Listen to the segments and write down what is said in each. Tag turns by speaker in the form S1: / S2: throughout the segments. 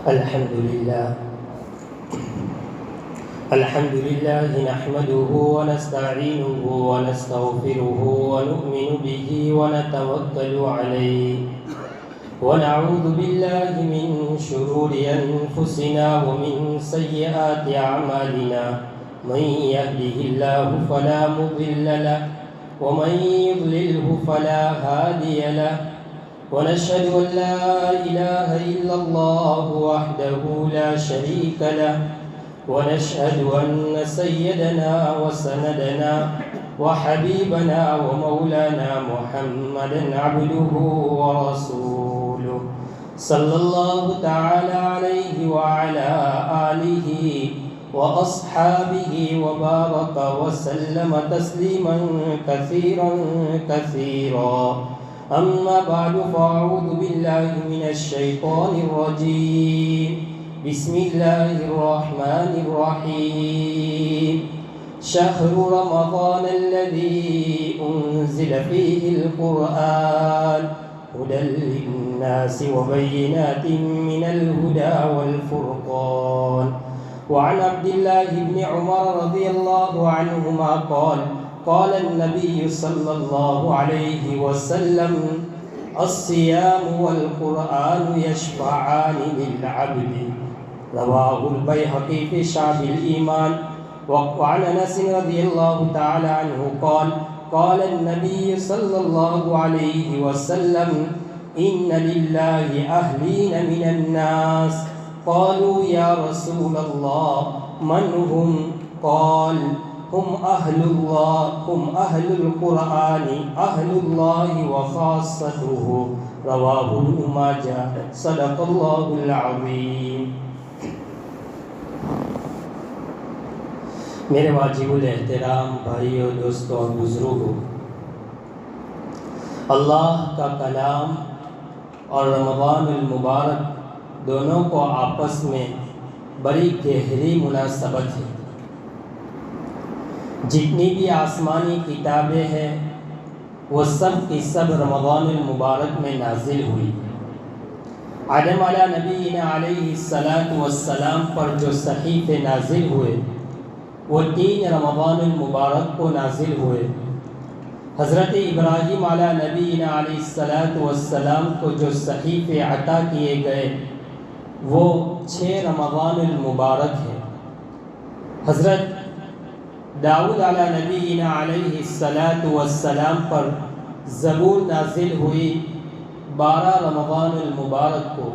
S1: الحمد لله نحمده ونستعينه ونستغفره ونؤمن به ونتوكل عليه ونعوذ بالله من شرور أنفسنا ومن سيئات أعمالنا من يهده الله فلا مضل له ومن يضلله فلا هادي له ونشهد أن لا إله إلا الله وحده لا شريك له ونشهد أن سيدنا وسندنا وحبيبنا ومولانا محمدا عبده ورسوله صلى الله تعالى عليه وعلى آله وأصحابه وبارك وسلم تسليما كثيرا أما بعد فأعوذ بالله من الشيطان الرجيم بسم الله الرحمن الرحيم شهر رمضان الذي أنزل فيه القرآن هدى للناس وبينات من الهدى والفرقان وعن عبد الله بن عمر رضي الله عنهما قال النبي صلى الله عليه وسلم الصيام والقرآن يشفعان للعبد رواه البيهقي في شعب الإيمان. وعن أنس رضي الله تعالى عنه قال النبي صلى الله عليه وسلم إن لله أهلين من الناس قالوا يا رسول الله من هم؟ قال هم أهل القرآن أهل الله وخاصته رواه ابن ماجہ صدق اللہ العظیم. میرے واجب الاحترام بھائیوں، دوستوں اور بزرگوں، اللہ کا کلام اور رمضان المبارک دونوں کو آپس میں بڑی گہری مناسبت ہے. جتنی بھی آسمانی کتابیں ہیں وہ سب کی سب رمضان المبارک میں نازل ہوئی. آدم علیہ نبینا علیہ السلام پر جو صحیفے نازل ہوئے وہ 3 رمضان المبارک کو نازل ہوئے. حضرت ابراہیم علیہ نبینا علیہ السلام کو جو صحیفے عطا کیے گئے وہ 6 رمضان المبارک ہیں. حضرت داؤد علیہ نبینا علیہ السلام پر زبور نازل ہوئی 12 رمضان المبارک کو.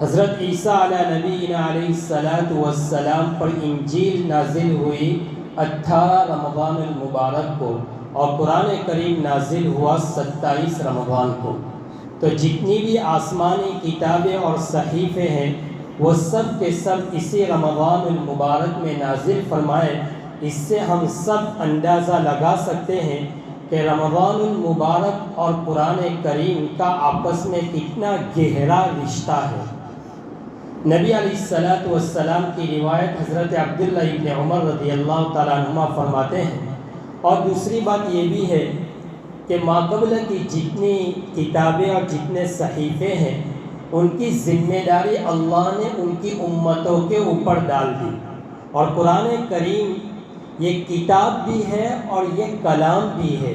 S1: حضرت عیسیٰ علیہ نبینا علیہ السلام پر انجیل نازل ہوئی 18 رمضان المبارک کو، اور قرآن کریم نازل ہوا 27 رمضان کو. تو جتنی بھی آسمانی کتابیں اور صحیفے ہیں وہ سب کے سب اسی رمضان المبارک میں نازل فرمائے. اس سے ہم سب اندازہ لگا سکتے ہیں کہ رمضان المبارک اور قرآن کریم کا آپس میں کتنا گہرا رشتہ ہے. نبی علیہ السلام کی روایت حضرت عبداللہ ابن عمر رضی اللہ تعالیٰ عنہما فرماتے ہیں. اور دوسری بات یہ بھی ہے کہ ماقبل کی جتنی کتابیں اور جتنے صحیفے ہیں ان کی ذمہ داری اللہ نے ان کی امتوں کے اوپر ڈال دی. اور قرآن کریم یہ کتاب بھی ہے اور یہ کلام بھی ہے.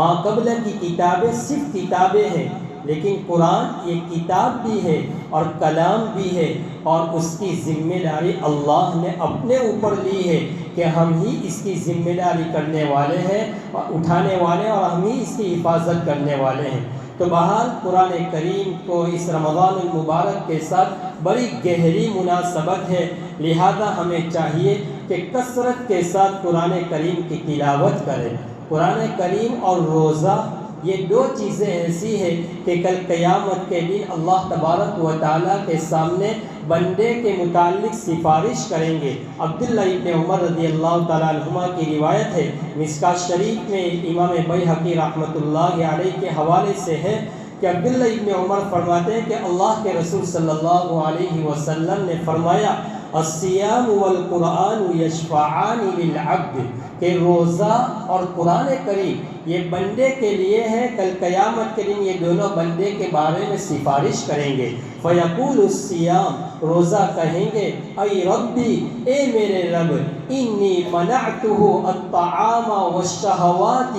S1: ماقبل کی کتابیں صرف کتابیں ہیں، لیکن قرآن یہ کتاب بھی ہے اور کلام بھی ہے، اور اس کی ذمہ داری اللہ نے اپنے اوپر لی ہے کہ ہم ہی اس کی ذمہ داری کرنے والے ہیں اور اٹھانے والے، اور ہم ہی اس کی حفاظت کرنے والے ہیں. تو بہرحال قرآن کریم کو اس رمضان المبارک کے ساتھ بڑی گہری مناسبت ہے. لہذا ہمیں چاہیے کہ کثرت کے ساتھ قرآن کریم کی تلاوت کریں. قرآن کریم اور روزہ یہ 2 چیزیں ایسی ہیں کہ کل قیامت کے دن اللہ تبارک و تعالیٰ کے سامنے بندے کے متعلق سفارش کریں گے. عبداللہ ابن عمر رضی اللہ تعالیٰ عنہما کی روایت ہے، مشکوٰۃ شریف میں امام بیہقی رحمۃ اللہ علیہ کے حوالے سے ہے کہ عبداللہ ابن عمر فرماتے ہیں کہ اللہ کے رسول صلی اللہ علیہ وسلم نے فرمایا الصیام والقرآن یشفعان للعبد، کہ روزہ اور قرآن کریم یہ بندے کے لیے ہے، کل قیامت کے دن یہ دونوں بندے کے بارے میں سفارش کریں گے۔ فیقول الصیام، روزہ کہیں گے اے ربی، اے میرے رب، انی منعتہ الطعام والشہوات،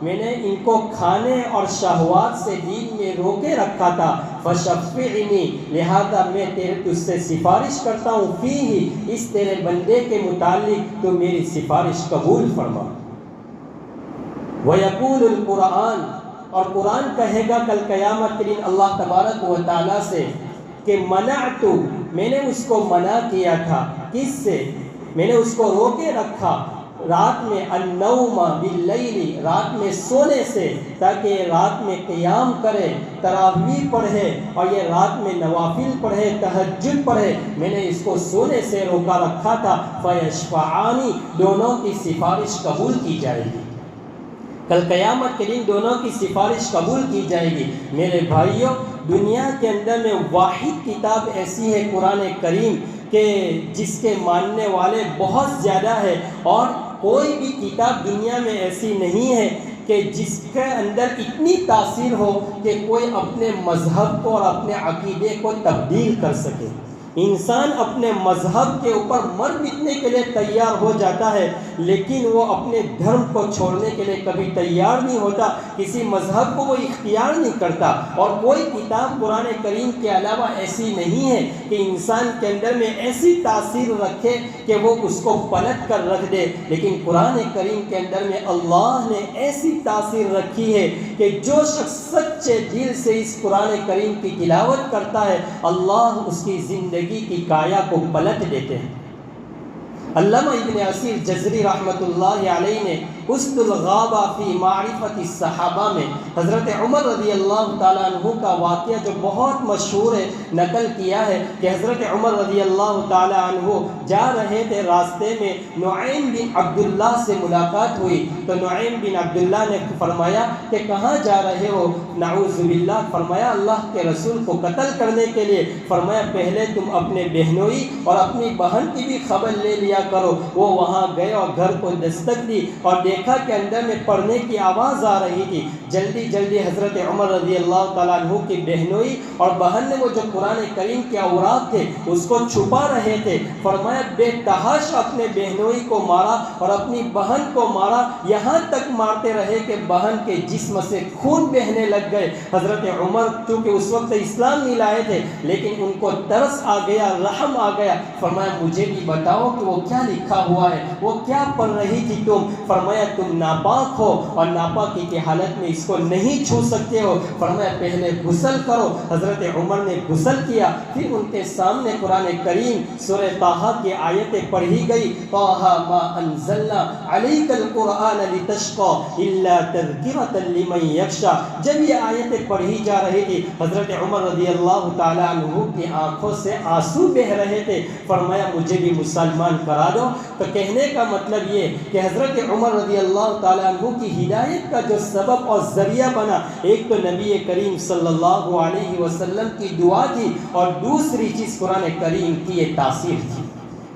S1: میں نے ان کو کھانے اور شہوات سے دین میں روکے رکھا تھا، فشفعنی، لہذا میں تجھ سے سفارش کرتا ہوں، فیہ، اس تیرے بندے کے متعلق تو میری سفارش قبول فرما۔ وَيَقُولُ الْقُرْآنُ، اور قرآن کہے گا کل قیامت کے دن اللہ تبارک و تعالیٰ سے کہ منعت، میں نے اس کو منع کیا تھا، کس سے؟ میں نے اس کو روکے رکھا رات میں، النوم باللیل، رات میں سونے سے، تاکہ یہ رات میں قیام کرے، تراویح پڑھے، اور یہ رات میں نوافل پڑھے، تہجد پڑھے، میں نے اس کو سونے سے روکا رکھا تھا۔ فیشفعانی، دونوں کی سفارش قبول کی جائے گی، کل قیامت کے دن دونوں کی سفارش قبول کی جائے گی۔ میرے بھائیوں، دنیا کے اندر میں واحد کتاب ایسی ہے قرآن کریم کہ جس کے ماننے والے بہت زیادہ ہے، اور کوئی بھی کتاب دنیا میں ایسی نہیں ہے کہ جس کے اندر اتنی تاثیر ہو کہ کوئی اپنے مذہب کو اور اپنے عقیدے کو تبدیل کر سکے۔ انسان اپنے مذہب کے اوپر مر مٹنے کے لیے تیار ہو جاتا ہے، لیکن وہ اپنے دھرم کو چھوڑنے کے لیے کبھی تیار نہیں ہوتا، کسی مذہب کو وہ اختیار نہیں کرتا۔ اور کوئی کتاب قرآن کریم کے علاوہ ایسی نہیں ہے کہ انسان کے اندر میں ایسی تاثیر رکھے کہ وہ اس کو پلٹ کر رکھ دے، لیکن قرآن کریم کے اندر میں اللہ نے ایسی تاثیر رکھی ہے کہ جو شخص سچے دل سے اس قرآن کریم کی تلاوت کرتا ہے، اللہ اس کی زندگی کی کایا کو پلٹ دیتے ہیں۔ علامہ ابن اسیر جزری رحمۃ اللہ علیہ نے اسد الغابہ فی معرفت الصحابہ میں حضرت عمر رضی اللہ تعالیٰ عنہ کا واقعہ جو بہت مشہور ہے نقل کیا ہے کہ حضرت عمر رضی اللہ تعالیٰ عنہ جا رہے تھے، راستے میں نعیم بن عبداللہ سے ملاقات ہوئی، تو نعیم بن عبداللہ نے فرمایا کہ کہاں جا رہے ہو؟ نعوذ باللہ، فرمایا اللہ کے رسول کو قتل کرنے کے لیے۔ فرمایا پہلے تم اپنے بہنوئی اور اپنی بہن کی بھی خبر لے لیا کرو۔ وہ وہاں گئے اور گھر کو دستک دی اور دیکھا کہ اندر میں پڑھنے کی آواز آ رہی تھی۔ جلدی جلدی حضرت عمر رضی اللہ تعالیٰ عنہ کی بہنوئی اور بہن نے وہ جو قرآن کریم کے اوراق تھے اس کو چھپا رہے تھے، فرمایا بے تحاشا اپنے بہنوئی کو مارا اور اپنی بہن کو مارا، یہاں تک مارتے رہے کہ بہن کے جسم سے خون بہنے لگ گئے۔ حضرت عمر چونکہ اس وقت اسلام نہیں لائے تھے، لیکن ان کو ترس آ گیا، رحم آ گیا، فرمایا مجھے بھی بتاؤ کہ وہ کیا لکھا ہوا ہے، وہ کیا پڑھ رہی تھی تم؟ فرمایا تم ناپاک ہو اور ناپاکی کی حالت میں اس کو نہیں چھو سکتے ہو۔ فرمایا پہلے غسل کرو۔ حضرت عمر نے غسل کیا، پھر ان کے سامنے قرآن کریم سورہ طٰہٰ کی آیتیں پڑھی گئی، طٰہٰ ما انزلنا علیک القرآن لتشقى الا تذکرۃ لمن یخشی۔ جب یہ آیتیں پڑھی جا رہی تھی، حضرت عمر رضی اللہ تعالیٰ عنہ کی آنکھوں سے آنسو بہہ رہے تھے۔ فرمایا مجھے بھی مسلمان کرا دو۔ تو کہنے کا مطلب یہ کہ حضرت عمر رضی اللہ تعالیٰ عنہ کی ہدایت کا جو سبب اور ذریعہ بنا، ایک تو نبی کریم صلی اللہ علیہ وسلم کی دعا تھی، اور دوسری چیز قرآن کریم کی یہ تاثیر تھی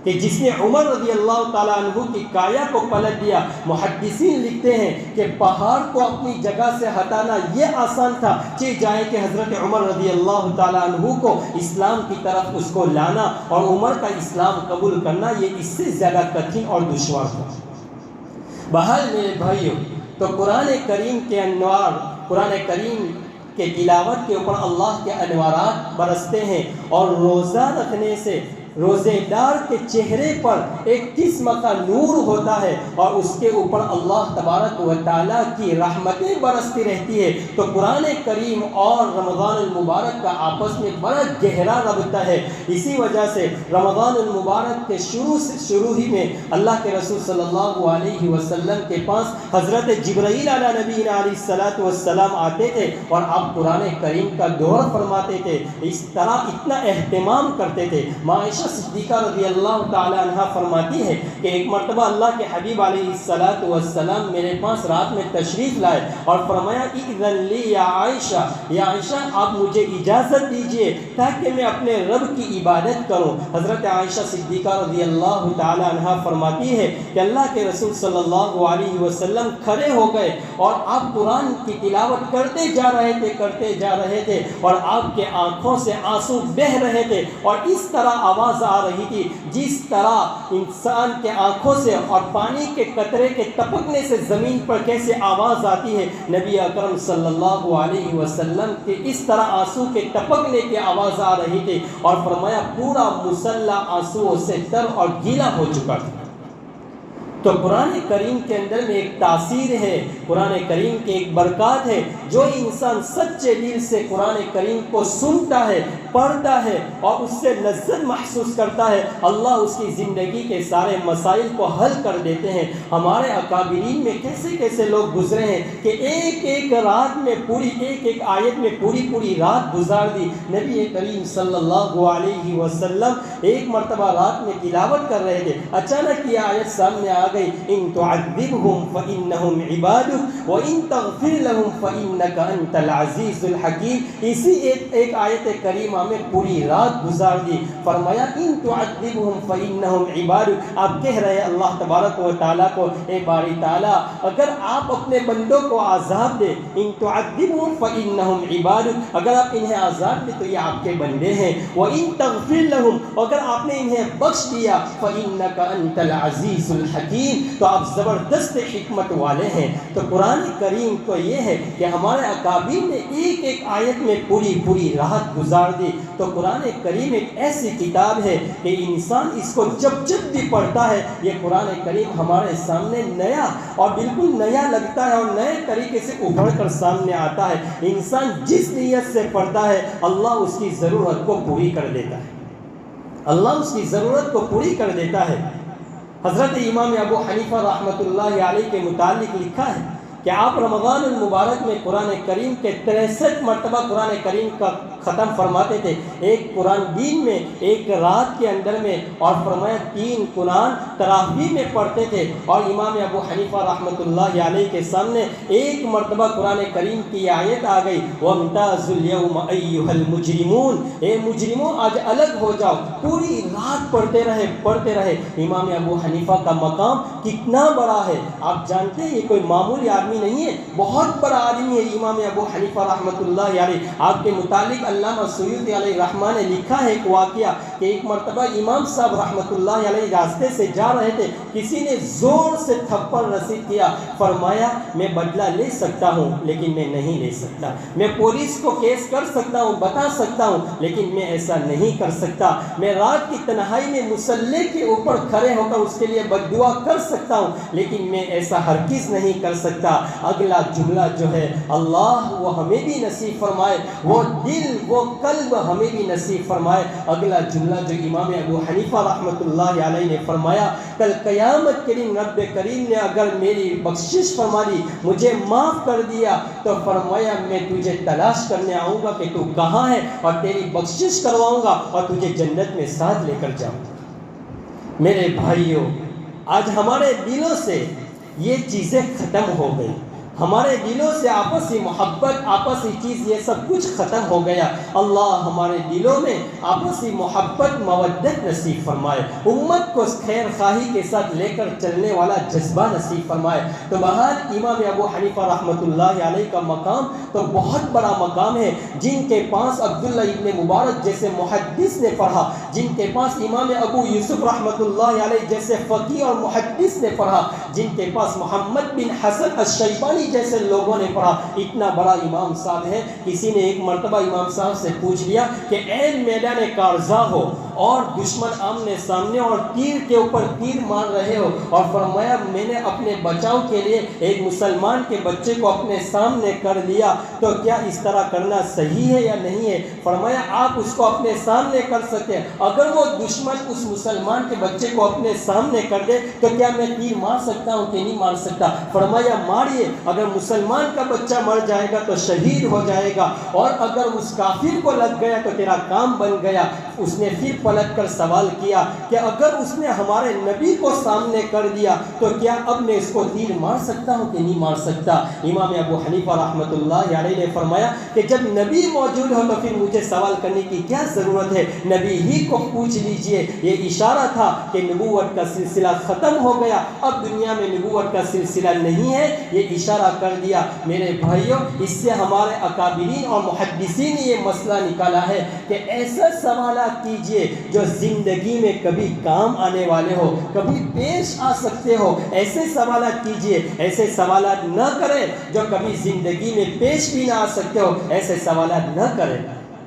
S1: کہ جس نے عمر رضی اللہ تعالیٰ عنہ کی کایا کو پلٹ دیا۔ محدثین لکھتے ہیں کہ پہاڑ کو اپنی جگہ سے ہٹانا یہ آسان تھا، چہ جائے کہ حضرت عمر رضی اللہ تعالیٰ عنہ کو اسلام کی طرف اس کو لانا اور عمر کا اسلام قبول کرنا یہ اس سے زیادہ کٹھن اور دشوار تھا۔ بہرحال میرے بھائیوں، تو قرآن کریم کے انوار، قرآن کریم کے تلاوت کے اوپر اللہ کے انوارات برستے ہیں، اور روزہ رکھنے سے روزے دار کے چہرے پر ایک قسم کا نور ہوتا ہے، اور اس کے اوپر اللہ تبارک و تعالیٰ کی رحمتیں برستی رہتی ہے۔ تو قرآن کریم اور رمضان المبارک کا آپس میں بڑا گہرا رابطہ ہے۔ اسی وجہ سے رمضان المبارک کے شروع ہی میں اللہ کے رسول صلی اللہ علیہ وسلم کے پاس حضرت جبرائیل علیہ نبی علیہ السلام آتے تھے اور آپ قرآن کریم کا دور فرماتے تھے، اس طرح اتنا اہتمام کرتے تھے۔ عائشہ عائشہ صدیقہ رضی اللہ تعالی عنہ فرماتی ہے کہ ایک مرتبہ اللہ کے حبیب علیہ الصلاۃ والسلام میرے پاس رات میں تشریف لائے اور فرمایا اذن لی یا عائشہ، یا عائشہ آپ مجھے اجازت دیجیے تاکہ میں اپنے رب کی عبادت کروں۔ حضرت عائشہ صدیقہ رضی اللہ تعالی عنہ فرماتی ہے کہ اللہ کے رسول صلی اللہ علیہ وسلم کھڑے ہو گئے اور آپ قرآن کی تلاوت کرتے جا رہے تھے اور آپ کے آنکھوں سے آنسو بہ رہے تھے، اور اس طرح آواز آ رہی تھی جس طرح انسان کے آنکھوں سے اور پانی کے قطرے کے ٹپکنے سے زمین پر کیسے آواز آتی ہے، نبی اکرم صلی اللہ علیہ وسلم کے اس طرح آنسو کے ٹپکنے کی آواز آ رہی تھی، اور فرمایا پورا مصلی آنسوؤں سے تر اور گیلا ہو چکا تھا۔ تو قرآن کریم کے اندر میں ایک تاثیر ہے، قرآن کریم کے ایک برکات ہے۔ جو انسان سچے دل سے قرآن کریم کو سنتا ہے، پڑھتا ہے اور اس سے لذت محسوس کرتا ہے، اللہ اس کی زندگی کے سارے مسائل کو حل کر دیتے ہیں۔ ہمارے اکابرین میں کیسے کیسے لوگ گزرے ہیں کہ ایک رات میں ایک آیت میں پوری رات گزار دی۔ نبی کریم صلی اللہ علیہ وسلم ایک مرتبہ رات میں تلاوت کر رہے تھے، اچانک یہ آیت سامنے آ گئی، ان تعذبهم فانهم عبادك وان تغفر لهم فانك انت العزیز الحکیم۔ اسی ایک آیت کریمہ میں پوری رات گزار دی۔ فرمایا ان تعذبهم فانهم عبادك، آپ کہہ رہے اللہ تبارک و تعالیٰ کو، اے باری تعالیٰ اگر آپ اپنے بندوں کو عذاب دے، ان تعذبهم فانهم عبادك، اگر آپ انہیں عذاب دے تو یہ آپ کے بندے ہیں، وان تغفر لهم، اگر آپ نے انہیں بخش دیا، فانك انت العزیز الحکیم، تو آپ زبردست حکمت والے ہیں۔ تو قرآن کریم تو یہ ہے کہ ہمارے اکابر نے ایک آیت میں پوری رات گزار دی۔ تو قرآن کریم ایک ایسی کتاب ہے کہ انسان اس کو جب بھی پڑھتا ہے، یہ قرآن کریم ہمارے سامنے نیا اور بالکل نیا لگتا ہے اور نئے طریقے سے ابھر کر سامنے آتا ہے۔ انسان جس نیت سے پڑھتا ہے اللہ اس کی ضرورت کو پوری کر دیتا ہے، اللہ اس کی ضرورت کو پوری کر دیتا ہے۔ حضرت امام ابو حنیفہ رحمۃ اللہ علیہ کے متعلق لکھا ہے کہ آپ رمضان المبارک میں قرآن کریم کے 63 مرتبہ قرآن کریم کا ختم فرماتے تھے، ایک قرآن دین میں، ایک رات کے اندر میں، اور فرمایا 3 قرآن تراویح میں پڑھتے تھے۔ اور امام ابو حنیفہ رحمۃ اللہ علیہ کے سامنے ایک مرتبہ قرآن کریم کی آیت آ گئی، وَامْتَازُوا الْيَوْمَ أَيُّهَا الْمُجْرِمُونَ، اے مجرموں آج الگ ہو جاؤ۔ پوری رات پڑھتے رہے۔ امام ابو حنیفہ کا مقام کتنا بڑا ہے آپ جانتے ہیں، یہ کوئی معمولی آدمی نہیں ہے، بہت بڑا آدمی ہے امام ابو حنیفہ رحمۃ اللہ علیہ۔ آپ کے متعلق علامہ سیوطی علیہ رحمہ نے لکھا ہے ایک واقعہ کہ ایک مرتبہ امام صاحب رحمۃ اللہ علیہ راستے سے جا رہے تھے، کسی نے زور سے تھپڑ رسید کیا، فرمایا میں بدلہ لے سکتا ہوں لیکن میں نہیں لے سکتا، میں پولیس کو کیس کر سکتا ہوں، بتا سکتا ہوں، لیکن میں ایسا نہیں کر سکتا، میں رات کی تنہائی میں مصلی کے اوپر کھڑے ہو کر اس کے لیے بد دعا کر سکتا ہوں، لیکن میں ایسا ہرگز نہیں کر سکتا۔ اگلا جملہ جو ہے اللہ وہ ہمیں بھی نصیب فرمائے، وہ دل وہ قلب ہمیں بھی نصیب فرمائے۔ اگلا جملہ جو امام ابو حنیفہ رحمۃ اللہ علیہ نے فرمایا، کل قیامت کے دن رب کریم نے اگر میری بخشش فرما دی، مجھے معاف کر دیا، تو فرمایا میں تجھے تلاش کرنے آؤں گا کہ تو کہاں ہے، اور تیری بخشش کرواؤں گا اور تجھے جنت میں ساتھ لے کر جاؤں گا۔ میرے بھائیوں، آج ہمارے دلوں سے یہ چیزیں ختم ہو گئی، ہمارے دلوں سے آپسی محبت، آپسی چیز یہ سب کچھ ختم ہو گیا۔ اللہ ہمارے دلوں میں آپسی محبت، مودت نصیب فرمائے، امت کو خیر خواہی کے ساتھ لے کر چلنے والا جذبہ نصیب فرمائے۔ تو بہرحال امام ابو حنیفہ رحمۃ اللہ علیہ کا مقام تو بہت بڑا مقام ہے، جن کے پاس عبداللہ ابن مبارک جیسے محدث نے پڑھا، جن کے پاس امام ابو یوسف رحمۃ اللہ علیہ جیسے فقیہ اور محدث نے پڑھا، جن کے پاس محمد بن حسن الشیبانی جیسے لوگوں نے پڑھا، اتنا بڑا امام صاحب ہے۔ کسی نے ایک مرتبہ امام صاحب سے پوچھ لیا کہ اے میدان کارزا ہو اور دشمن آمنے سامنے اور تیر کے اوپر تیر مار رہے ہو، اور فرمایا میں نے اپنے بچاؤ کے لیے ایک مسلمان کے بچے کو اپنے سامنے کر لیا، تو کیا اس طرح کرنا صحیح ہے یا نہیں ہے؟ فرمایا آپ اس کو اپنے سامنے کر سکتے ہیں، اگر وہ دشمن اس مسلمان کے بچے کو اپنے سامنے کر دے تو کیا میں تیر مار سکتا ہوں کہ نہیں مار سکتا؟ فرمایا ماریے، اگر مسلمان کا بچہ مر جائے گا تو شہید ہو جائے گا، اور اگر اس کافر کو لگ گیا تو تیرا کام بن گیا۔ اس نے پھر پلٹ کر سوال کیا کہ اگر اس نے ہمارے نبی کو سامنے کر دیا تو کیا اب میں اس کو تیر مار سکتا ہوں کہ نہیں مار سکتا؟ امام ابو حنیفہ رحمۃ اللہ علیہ نے فرمایا کہ جب نبی موجود ہو تو پھر مجھے سوال کرنے کی کیا ضرورت ہے، نبی ہی کو پوچھ لیجئے۔ یہ اشارہ تھا کہ نبوت کا سلسلہ ختم ہو گیا، اب دنیا میں نبوت کا سلسلہ نہیں ہے، یہ اشارہ کر دیا۔ میرے بھائیوں، اس سے ہمارے اکابرین اور محدثین نے یہ مسئلہ نکالا ہے کہ ایسا سوالات کیجئے جو زندگی میں کبھی کام آنے والے ہو، کبھی پیش آ سکتے ہو، ایسے سوالات کیجئے۔ ایسے سوالات نہ کریں جو کبھی زندگی میں پیش بھی نہ آ سکتے ہو، ایسے سوالات نہ کریں۔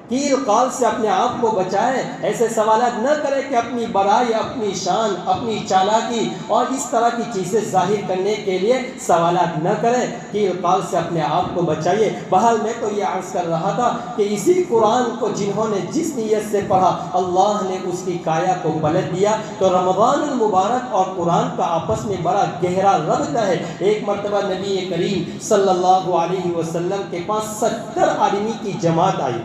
S1: کیل قال سے اپنے آپ کو بچائیں، ایسے سوالات نہ کریں کہ اپنی بڑائی، اپنی شان، اپنی چالاکی اور اس طرح کی چیزیں ظاہر کرنے کے لیے سوالات نہ کریں۔ کیل قال سے اپنے آپ کو بچائیے۔ بہرحال میں تو یہ عرض کر رہا تھا کہ اسی قرآن کو جنہوں نے جس نیت سے پڑھا، اللہ نے اس کی کایا کو پلٹ دیا۔ تو رمضان المبارک اور قرآن کا آپس میں بڑا گہرا ربط ہے۔ ایک مرتبہ نبی کریم صلی اللہ علیہ وسلم کے پاس 70 آدمی کی جماعت آئی،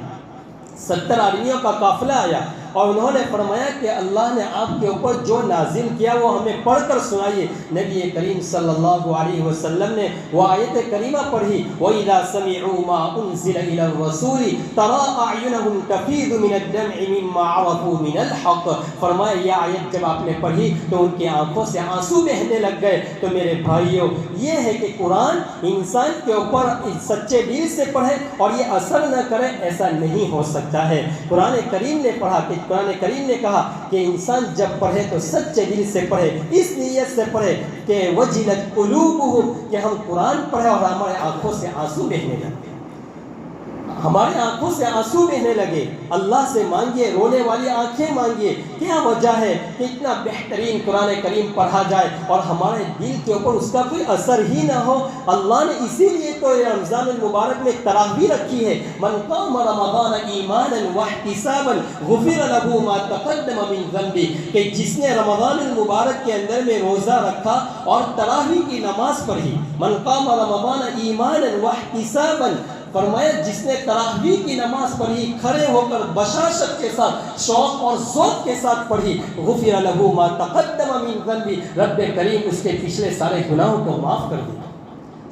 S1: 70 آدمیوں کا قافلہ آیا، اور انہوں نے فرمایا کہ اللہ نے آپ کے اوپر جو نازل کیا وہ ہمیں پڑھ کر سنائیے۔ نبی کریم صلی اللہ علیہ وسلم نے وہ آیت کریمہ پڑھی، وَإِذَا سَمِعُوا مَا أُنزِلَ إِلَى الرَّسُولِ تَرَىٰ أَعْيُنَهُمْ تَفِيضُ مِنَ الدَّمْعِ مِمَّا عَرَفُوا مِنَ الْحَقِّ۔ فرمایا یہ آیت جب آپ نے پڑھی تو ان کی آنکھوں سے آنسو بہنے لگ گئے۔ تو میرے بھائیوں، یہ ہے کہ قرآن انسان کے اوپر سچے دل سے پڑھے اور یہ اثر نہ کرے، ایسا نہیں ہو سکتا ہے۔ قرآن کریم نے پڑھا کہ قرآن کریم نے کہا کہ انسان جب پڑھے تو سچے دل سے پڑھے، اس نیت سے پڑھے کہ وجلت قلوبہم، کہ ہم قرآن پڑھے اور ہمارے آنکھوں سے آنسو بہنے لگے، ہمارے آنکھوں سے آنسو بہنے لگے۔ اللہ سے مانگیے، رونے والی آنکھیں مانگیے۔ کیا وجہ ہے کہ اتنا بہترین قرآن کریم پڑھا جائے اور ہمارے دل کے اوپر اس کا کوئی اثر ہی نہ ہو؟ اللہ نے اسی لیے تو رمضان المبارک میں تراویح رکھی ہے، من قام رمضان ایمانا واحتسابا غفر له ما تقدم من ذنبه، کہ جس نے رمضان المبارک کے اندر میں روزہ رکھا اور تراویح کی نماز پڑھی، من قام رمضان ایمانا واحتسابا، فرمایا جس نے تراویح کی نماز پڑھی کھڑے ہو کر بشاشت کے ساتھ، شوق اور ذوق کے ساتھ پڑھی، غفر له ما تقدم من ذنبی، رب کریم اس کے پچھلے سارے گناہوں کو معاف کر دے گا،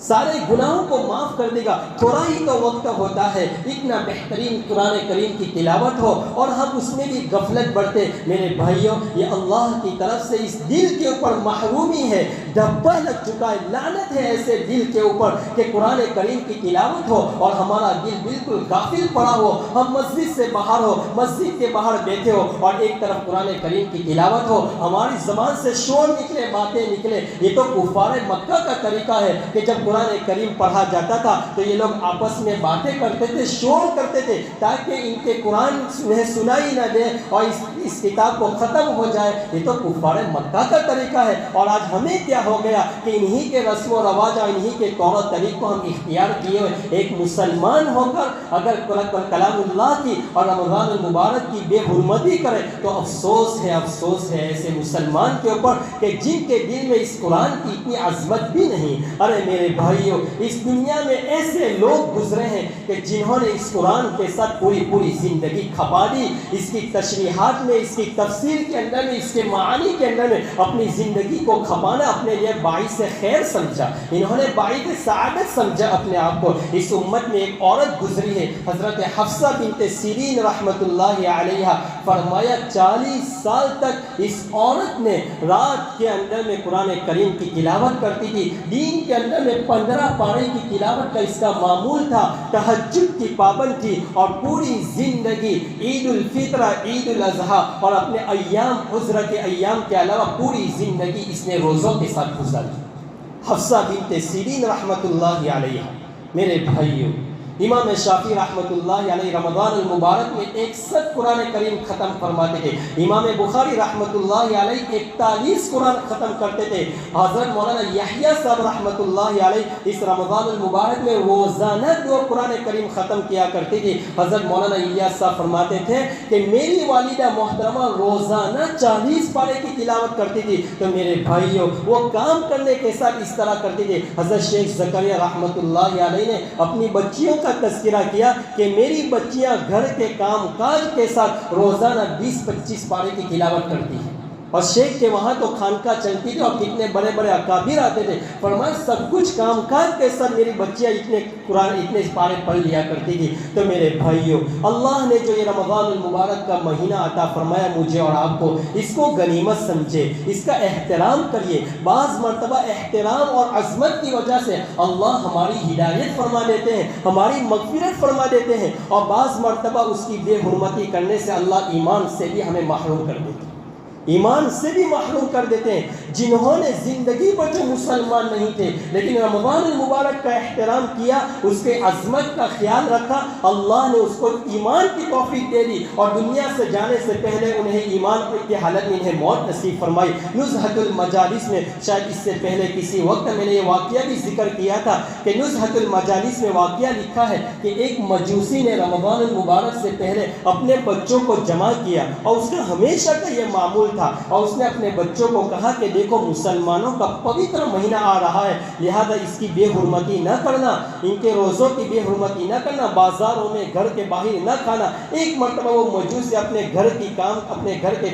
S1: سارے گناہوں کو معاف کر دے گا۔ تھوڑا ہی تو وقت ہوتا ہے، اتنا بہترین قرآن کریم کی تلاوت ہو اور ہم اس میں بھی غفلت برتے۔ میرے بھائیوں، یہ اللہ کی طرف سے اس دل کے اوپر محرومی ہے، دھبا لگ چکا ہے، لعنت ہے ایسے دل کے اوپر کہ قرآن کریم کی تلاوت ہو اور ہمارا دل بالکل غافل پڑا ہو، ہم مسجد سے باہر ہو، مسجد کے باہر بیٹھے ہو اور ایک طرف قرآن کریم کی تلاوت ہو، ہماری زبان سے شور نکلے، باتیں نکلے۔ یہ تو کفار مکہ کا طریقہ ہے کہ جب قرآن کریم پڑھا جاتا تھا تو یہ لوگ آپس میں باتیں کرتے تھے، شور کرتے تھے تاکہ ان کے قرآن سنائی نہ دے اور اس کتاب کو ختم ہو جائے۔ یہ تو کفار مکہ کا طریقہ ہے، اور آج ہمیں کیا ہو گیا کہ انہی کے رسم و رواج اور انہی کے طور و طریق کو ہم اختیار کیے ہوئے۔ ایک مسلمان ہو کر اگر کلام اللہ کی اور رمضان المبارک کی بے حرمتی کرے تو افسوس ہے، افسوس ہے ایسے مسلمان کے اوپر کہ جن کے دل میں اس قرآن کی اتنی عظمت بھی نہیں۔ ارے میرے بھائیوں، اس دنیا میں ایسے لوگ گزرے ہیں کہ جنہوں نے اس قرآن کے ساتھ پوری زندگی کھپا دی، اس کی تشریحات میں، اس کی تفسیر کے اندر میں، اس کے معانی کے اندر میں اپنی زندگی کو کھپانا اپنے لیے باعث خیر سمجھا، انہوں نے باعث سعادت سمجھا اپنے آپ کو۔ اس امت میں ایک عورت گزری ہے، حضرت حفصہ بنت سیرین رحمۃ اللہ علیہ، فرمایا 40 سال تک اس عورت نے رات کے اندر میں قرآن کریم کی تلاوت کرتی تھی، دین کے اندر میں 15 پارے کی تلاوت کا اس کا معمول تھا، تہجد کی پابند تھی، اور پوری زندگی عید الفطر، عید الاضحیٰ اور اپنے ایام عذر کے ایام کے علاوہ پوری زندگی اس نے روزوں کے ساتھ گزاری۔ حفصہ بنت سیرین رحمۃ اللہ علیہ۔ میرے بھائیوں، امام شافعی رحمۃ اللہ علیہ رمضان المبارک میں 61 قرآن کریم ختم فرماتے تھے، امام بخاری رحمۃ اللہ علیہ 41 قرآن ختم کرتے تھے، حضرت مولانا یحییٰ صاحب رحمۃ اللہ علیہ اس رمضان المبارک میں روزانہ 2 قرآن کریم ختم کیا کرتے تھے۔ حضرت مولانا الیاس صاحب فرماتے تھے کہ میری والدہ محترمہ روزانہ 40 پارے کی تلاوت کرتی تھی۔ تو میرے بھائیوں، وہ کام کرنے کے ساتھ اس طرح کرتے تھے۔ حضرت شیخ زکریا رحمۃ اللہ علیہ نے اپنی بچیوں
S2: کا تذکرہ کیا کہ میری بچیاں گھر کے کام کاج کے ساتھ روزانہ 20-25 پارے کی تلاوت کرتی ہیں، اور شیخ کے وہاں تو خانقاہ چلتی تھی اور کتنے بڑے بڑے اکابر آتے تھے، فرمایا سب کچھ کام کاج کے ساتھ میری بچیاں اتنے پارے پڑھ لیا کرتی تھی۔ تو میرے بھائیوں، اللہ نے جو یہ رمضان المبارک کا مہینہ عطا فرمایا مجھے اور آپ کو، اس کو غنیمت سمجھے، اس کا احترام کریے۔ بعض مرتبہ احترام اور عظمت کی وجہ سے اللہ ہماری ہدایت فرما دیتے ہیں، ہماری مغفرت فرما دیتے ہیں، اور بعض مرتبہ اس کی بے حرمتی کرنے سے اللہ ایمان سے بھی ہمیں محروم کر دیتے ہیں، ایمان سے بھی محروم کر دیتے ہیں۔ جنہوں نے زندگی پر جو مسلمان نہیں تھے لیکن رمضان المبارک کا احترام کیا، اس کے عظمت کا خیال رکھا، اللہ نے اس کو ایمان کی توفیق دے دی، اور دنیا سے جانے سے پہلے انہیں ایمان کی حالت میں انہیں موت نصیب فرمائی۔ نزہۃ المجالس میں، شاید اس سے پہلے کسی وقت میں نے یہ واقعہ بھی ذکر کیا تھا کہ نزہۃ المجالس میں واقعہ لکھا ہے کہ ایک مجوسی نے رمضان المبارک سے پہلے اپنے بچوں کو جمع کیا، اور اس کا ہمیشہ کا یہ معمول تھا، اور اس نے اپنے بچوں کو کہا کہ دیکھو مسلمانوں کا پوتر مہینہ آ رہا ہے، لہذا اس کی بے حرمتی نہ کرنا، ان کے روزوں کی بے حرمتی نہ کرنا، بازاروں میں گھر کے باہر نہ کھانا۔ ایک مرتبہ وہ مجوسی اپنے گھر کے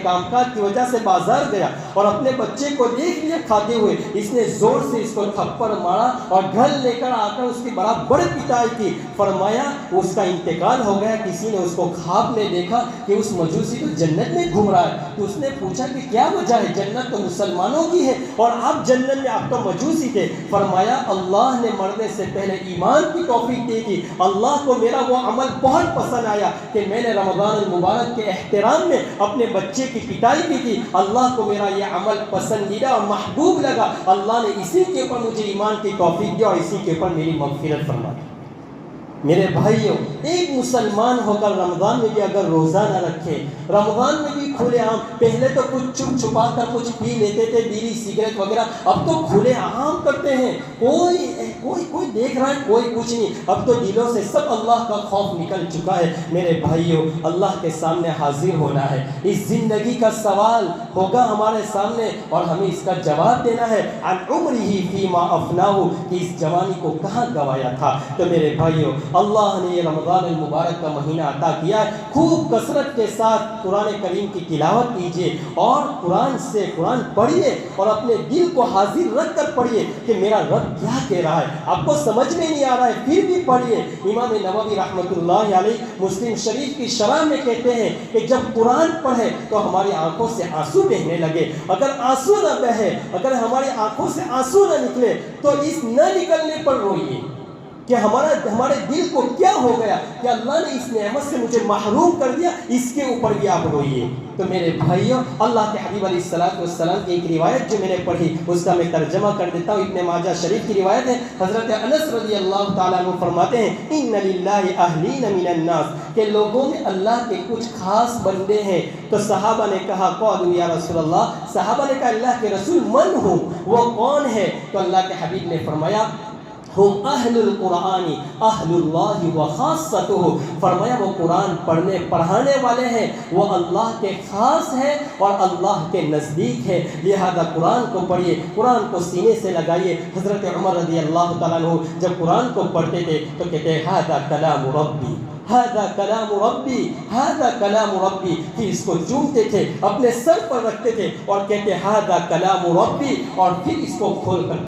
S2: کام کاج کی وجہ سے بازار گیا اور اپنے بچے کو دیکھ لیا کھاتے ہوئے، اس نے زور سے اس کو تھپڑ مارا اور گھر لے کر آ کر اس کی برابر پٹائی کی۔ فرمایا اس کا انتقال ہو گیا، کسی نے اس کو خواب میں دیکھا کہ اس مجوسی تو جنت میں گھوم رہا ہے، تو اس نے پوچھا کہ کیا وجہ ہے، جنت تو مسلمانوں کی ہے اور آپ جنت میں، آپ تو مجوسی تھے۔ فرمایا اللہ نے مرنے سے پہلے ایمان کی توفیق دی تھی، اللہ کو میرا وہ عمل بہت پسند آیا کہ میں نے رمضان المبارک کے احترام میں اپنے بچے کی پٹائی کی تھی، اللہ کو میرا یہ عمل پسندیدہ اور محبوب لگا، اللہ نے اسی کے اوپر مجھے ایمان کی توفیق دی اور اسی کے اوپر میری مغفرت فرما دی۔ میرے بھائیوں، ایک مسلمان ہو کر رمضان میں بھی اگر روزہ نہ رکھے، رمضان میں بھی کھلے عام، پہلے تو کچھ چھپ چھپا کر کچھ پی لیتے تھے، بیڑی سگریٹ وغیرہ، اب تو کھلے عام کرتے ہیں، کوئی دیکھ رہا ہے، کوئی کچھ نہیں، اب تو دلوں سے سب اللہ کا خوف نکل چکا ہے۔ میرے بھائیوں، اللہ کے سامنے حاضر ہونا ہے، اس زندگی کا سوال ہوگا ہمارے سامنے اور ہمیں اس کا جواب دینا ہے، عن عمرہ فیما افناہ، کہ اس جوانی کو کہاں گوایا تھا۔ تو میرے بھائیوں، اللہ نے یہ رمضان المبارک کا مہینہ عطا کیا ہے، خوب کثرت کے ساتھ قرآن کریم کی تلاوت کیجیے اور قرآن پڑھیے اور اپنے دل کو حاضر رکھ کر پڑھیے کہ میرا رب کیا کہہ رہا ہے۔ آپ کو سمجھ میں نہیں آ رہا ہے پھر بھی پڑھیے۔ امام نووی رحمۃ اللہ علیہ مسلم شریف کی شرح میں کہتے ہیں کہ جب قرآن پڑھے تو ہماری آنکھوں سے آنسو بہنے لگے، اگر آنسو نہ بہے، اگر ہماری آنکھوں سے آنسو نہ نکلے تو اس نہ نکلنے پر روئیے کہ ہمارے دل کو کیا ہو گیا کہ اللہ نے اس نعمت سے مجھے محروم کر دیا، اس کے اوپر بھی آپ روئیے۔ تو میرے بھائیوں، اللہ کے حبیب علیہ السلام کی ایک روایت جو میں نے پڑھی اس کا میں ترجمہ کر دیتا ہوں، ابن ماجہ شریف کی روایت ہے، حضرت انس رضی اللہ تعالیٰ عنہ فرماتے ہیں ان للہ اہلین من الناس، کہ لوگوں میں اللہ کے کچھ خاص بندے ہیں۔ تو صحابہ نے کہا قالوا یا رسول اللہ، صحابہ نے کہا اللہ کے رسول من ہوں، وہ کون ہے؟ تو اللہ کے حبیب نے فرمایا ہم اہل القرآن اہل اللہ و خاصتہ، فرمایا وہ قرآن پڑھانے والے ہیں، وہ اللہ کے خاص ہیں اور اللہ کے نزدیک ہے، لہذا قرآن کو پڑھیے، قرآن کو سینے سے لگائیے۔ حضرت عمر رضی اللہ تعالیٰ عنہ جب قرآن کو پڑھتے تھے تو کہتے ہیں ھذا کلام ربی، ھذا کلام ربی، ھذا کلام ربی، پھر اس کو چومتے تھے، اپنے سر پر رکھتے تھے اور کہتے ھذا کلام ربی، اور پھر اس کو کھول کر